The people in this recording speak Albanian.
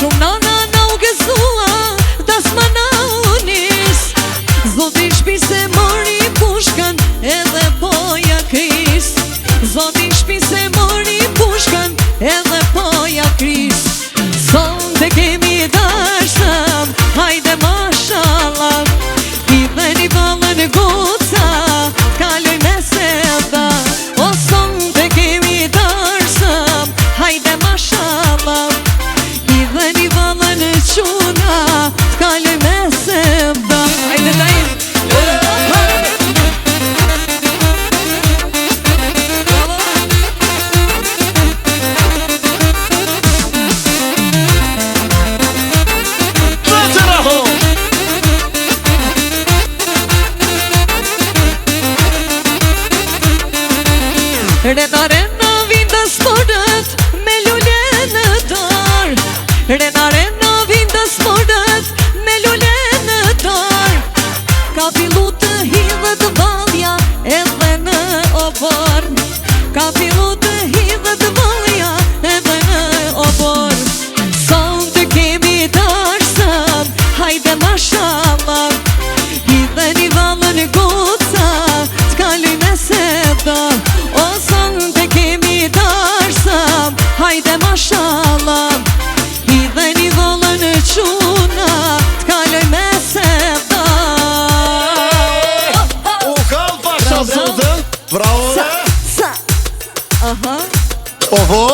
Shumë nana na u gëzua, das ma na unis. Zoti shpise mori pushkan, edhe poja kris. Zoti shpise mori pushkan, edhe poja kris. Sonte kemi dashëm, hajde mashallah. I dheni valën goca, kaloj me sevda. O sonte kemi dashëm, hajde mashallah. I dheni valën quna, kaloj me sevda. Hajde dajim. Rena rena vinda sportet me lule në dar. Rena rena vinda sportet me lule në dar. Ka fillu të hidhet valja edhe në obor. Ka fillu të hidhet valja edhe në obor. Sonte kemi dashëm, hajde mashallah. Hidheni valën goca, t'kaloj me sevda. O sonte kemi dashëm, hajde mashallah. Hidheni valën quna, t'kaloj me sevda. U kall pasha zotë. Bravo. Sa. Aha. Oho.